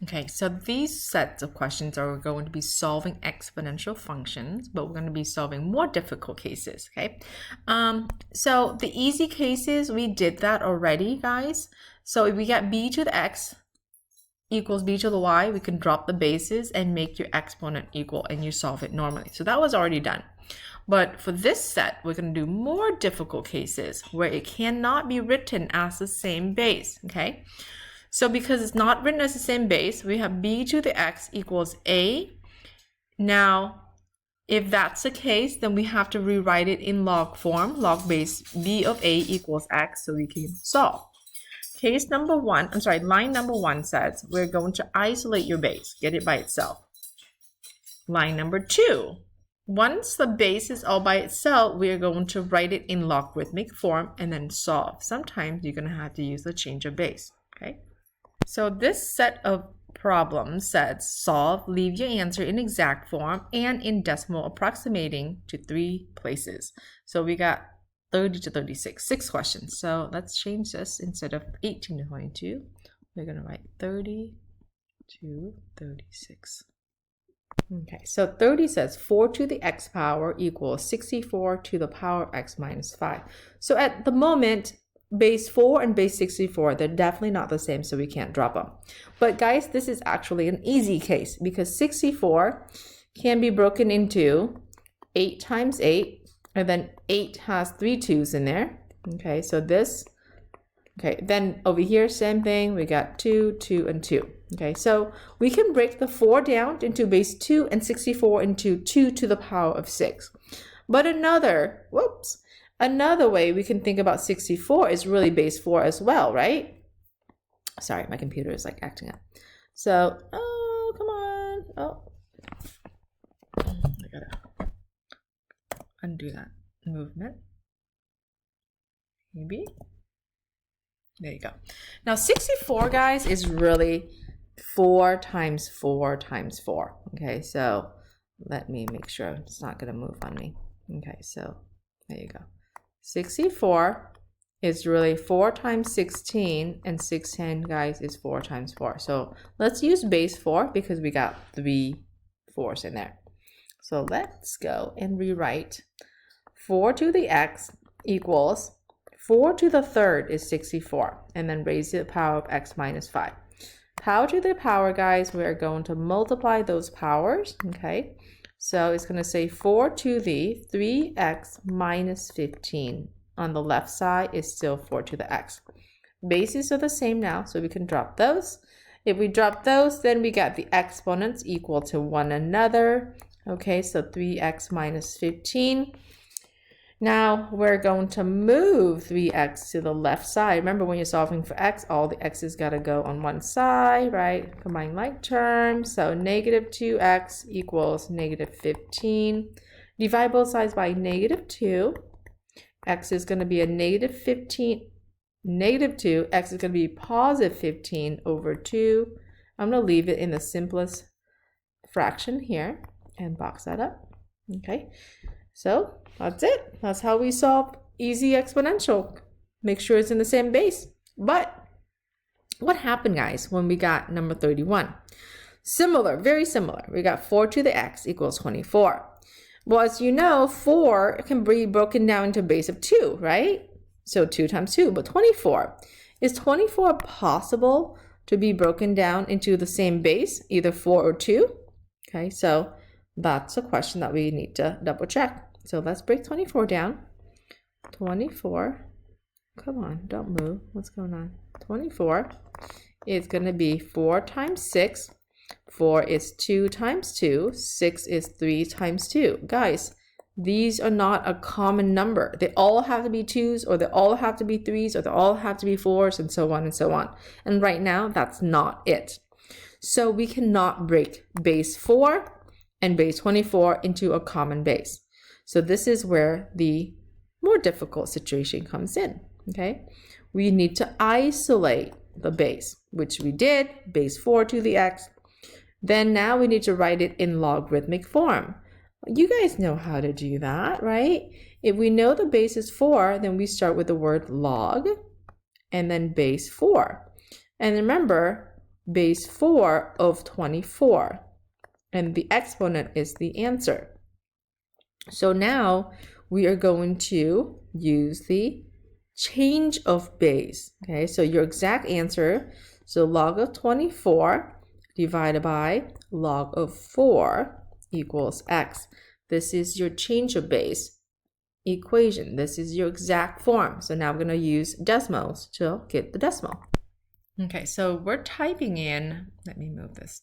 Okay, so these sets of questions are going to be solving exponential functions, but we're going to be solving more difficult cases, okay? So the easy cases, we did that already, guys. So if we get b to the x equals b to the y, we can drop the bases and make your exponent equal, and you solve it normally. So that was already done. But for this set, we're going to do more difficult cases where it cannot be written as the same base, okay? So because it's not written as the same base, we have b to the x equals a. Now, if that's the case, then we have to rewrite it in log form, log base b of a equals x, so we can solve. Case number one, line number one says we're going to isolate your base, get it by itself. Line number two, once the base is all by itself, we are going to write it in logarithmic form and then solve. Sometimes you're going to have to use the change of base, okay? So this set of problems says solve, leave your answer in exact form and in decimal approximating to 3 places. So we got 30 to 36, 6 questions. So let's change this. Instead of 18 to 22, we're going to write 30 to 36. Okay, so 30 says 4 to the x power equals 64 to the power of x minus 5. So at the moment, base 4 and base 64, they're definitely not the same, so we can't drop them. But guys, this is actually an easy case because 64 can be broken into 8 times 8, and then 8 has 3 2's in there. Okay, so this, okay, then over here, same thing, we got 2, 2, and 2. Okay, so we can break the 4 down into base 2 and 64 into 2 to the power of 6. But another way we can think about 64 is really base 4 as well, right? Sorry, my computer is like acting up. So, oh, come on. Oh, I gotta undo that movement. Maybe. There you go. Now 64, guys, is really 4 times 4 times 4. Okay, so let me make sure it's not gonna move on me. Okay, so there you go. 64 is really 4 times 16, and 16, guys, is 4 times 4. So let's use base 4 because we got 3 4's in there. So let's go and rewrite 4 to the x equals 4 to the third is 64, and then raise to the power of x minus 5. Power to the power, guys, we're going to multiply those powers, okay? So it's going to say 4 to the 3x minus 15. On the left side is still 4 to the x. Bases are the same now, so we can drop those. If we drop those, then we got the exponents equal to one another. Okay, so 3x minus 15. Now we're going to move 3x to the left side. Remember, when you're solving for x, all the x's got to go on one side, right? Combine like terms. So negative 2x equals negative 15. Divide both sides by negative 2. X is going to be a negative 15, negative 2. X is going to be positive 15 over 2. I'm going to leave it in the simplest fraction here and box that up. Okay. So that's it. That's how we solve easy exponential. Make sure it's in the same base. But what happened, guys, when we got number 31? Similar, very similar. We got 4 to the x equals 24. Well, as you know, 4 can be broken down into a base of 2, right? So 2 times 2, but 24. Is 24 possible to be broken down into the same base, either 4 or 2? Okay, so that's a question that we need to double check. So let's break 24 down. 24, come on, don't move. What's going on? 24 is going to be 4 times 6. 4 is 2 times 2. 6 is 3 times 2. Guys, these are not a common number. They all have to be 2's, or they all have to be 3's, or they all have to be 4's, and so on and so on. And right now, that's not it. So we cannot break base 4 and base 24 into a common base. So this is where the more difficult situation comes in, okay? We need to isolate the base, which we did, base 4 to the x. Then now we need to write it in logarithmic form. You guys know how to do that, right? If we know the base is 4, then we start with the word log and then base 4. And remember, base 4 of 24. And the exponent is the answer. So now we are going to use the change of base. Okay, so your exact answer, so log of 24 divided by log of 4 equals x. This is your change of base equation. This is your exact form. So now I'm going to use decimals to get the decimal. Okay, so we're typing in, let me move this.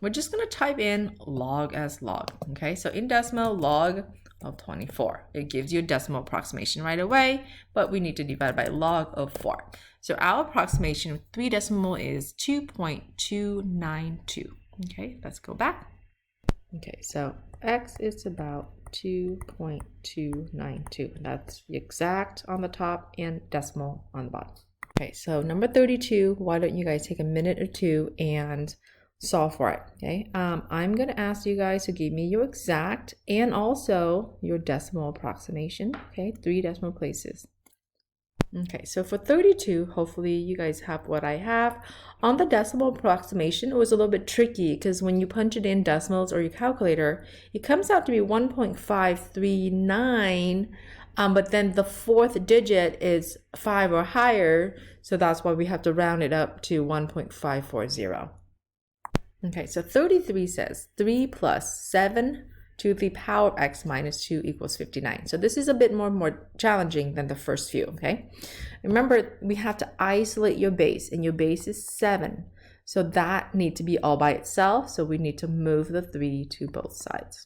We're just going to type in log as log. Okay, so in decimal, log of 24. It gives you a decimal approximation right away, but we need to divide by log of 4. So our approximation with 3 decimal is 2.292. Okay, let's go back. Okay, so x is about 2.292. That's the exact on the top and decimal on the bottom. Okay, so number 32, why don't you guys take a minute or two and solve for it, okay? I'm gonna ask you guys to give me your exact and also your decimal approximation, okay? 3 decimal places. Okay, so for 32, hopefully you guys have what I have. On the decimal approximation, it was a little bit tricky because when you punch it in decimals or your calculator, it comes out to be 1.539, but then the 4th digit is 5 or higher, so that's why we have to round it up to 1.540. Okay, so 33 says 3 plus 7 to the power of x minus 2 equals 59. So this is a bit more challenging than the first few, okay? Remember, we have to isolate your base, and your base is 7. So that needs to be all by itself, so we need to move the 3 to both sides.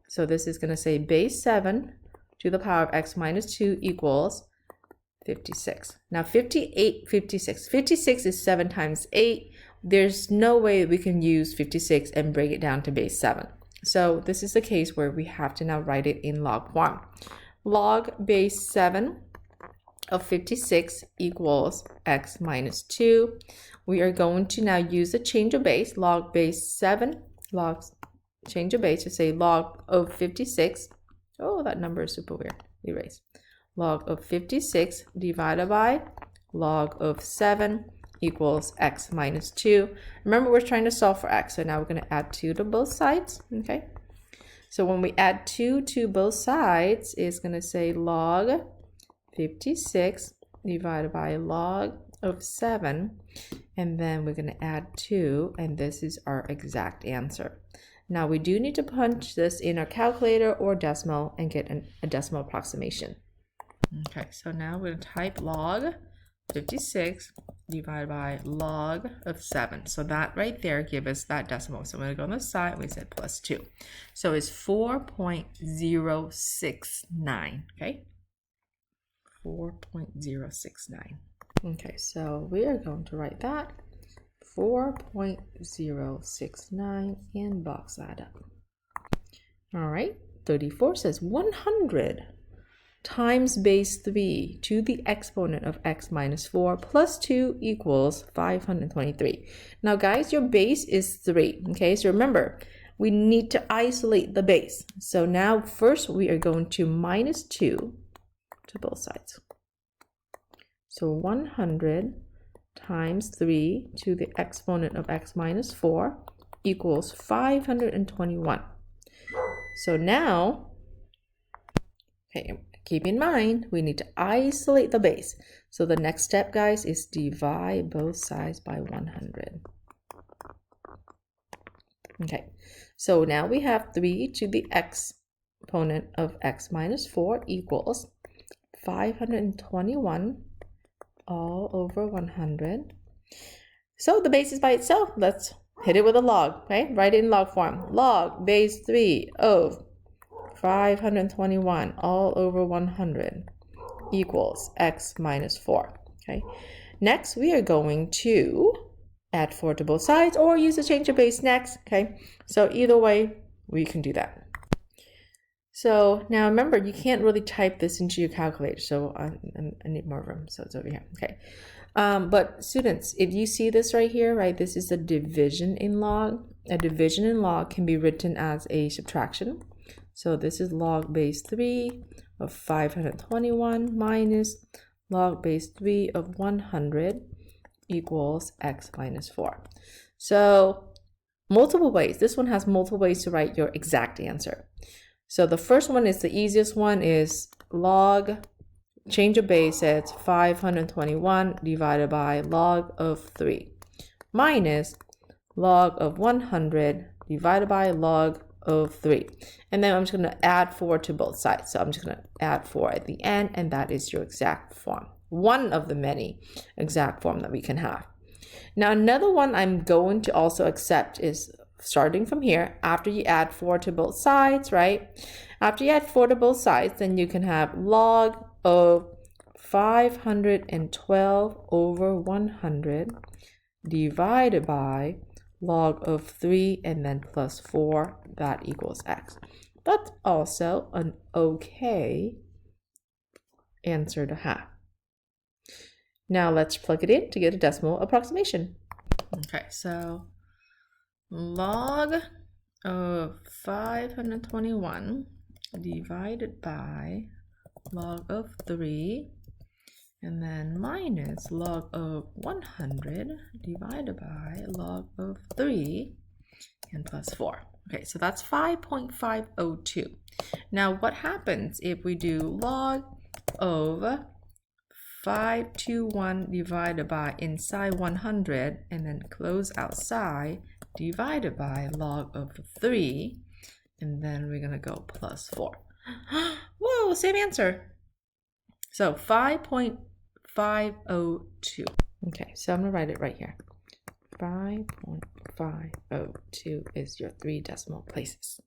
So this is going to say base 7 to the power of x minus 2 equals 56. Now 56 is 7 times 8. There's no way we can use 56 and break it down to base 7. So this is the case where we have to now write it in log form. Log base 7 of 56 equals x minus 2. We are going to now use the change of base, log base 7, log change of base to say log of 56. Oh, that number is super weird. Erase. Log of 56 divided by log of 7 equals x minus 2. Remember, we're trying to solve for x, so now we're going to add 2 to both sides, okay? So when we add 2 to both sides, it's going to say log 56 divided by log of 7, and then we're going to add 2, and this is our exact answer. Now we do need to punch this in our calculator or decimal and get a decimal approximation. Okay, so now we're going to type log 56 divided by log of 7. So that right there gives us that decimal. So I'm going to go on the side and we said plus 2. So it's 4.069, okay? 4.069. Okay, so we are going to write that 4.069 and box that up. All right, 34 says 100 times base 3 to the exponent of x minus 4 plus 2 equals 523. Now guys, your base is 3, okay? So remember, we need to isolate the base. So now first we are going to minus 2 to both sides. So 100 times 3 to the exponent of x minus 4 equals 521. So now, okay, keep in mind, we need to isolate the base. So the next step, guys, is divide both sides by 100. Okay, so now we have 3 to the exponent of x minus 4 equals 521 all over 100. So the base is by itself. Let's hit it with a log, okay? Write it in log form. Log base 3 of 521 all over 100 equals x minus 4, okay? Next, we are going to add 4 to both sides or use the change of base next, okay? So either way, we can do that. So now remember, you can't really type this into your calculator, so I need more room, so it's over here, okay? But students, if you see this right here, right, this is a division in log. A division in log can be written as a subtraction. So this is log base 3 of 521 minus log base 3 of 100 equals x minus 4. So multiple ways. This one has multiple ways to write your exact answer. So the first one is the easiest one, is log, change of base, it's 521 divided by log of 3 minus log of 100 divided by log of 3. And then I'm just going to add 4 to both sides. So I'm just going to add 4 at the end, and that is your exact form. One of the many exact form that we can have. Now another one I'm going to also accept is starting from here, after you add 4 to both sides, right? After you add 4 to both sides, then you can have log of 512 over 100 divided by log of 3 and then plus 4, that equals x. That's also an okay answer to have. Now let's plug it in to get a decimal approximation. Okay, so log of 521 divided by log of 3 and then minus log of 100 divided by log of 3 and plus 4. Okay, so that's 5.502. Now what happens if we do log of 521 divided by inside 100 and then close outside divided by log of 3, and then we're gonna go plus 4. Whoa, same answer. So 5.502. Okay, so I'm gonna write it right here. 5.502 is your 3 decimal places.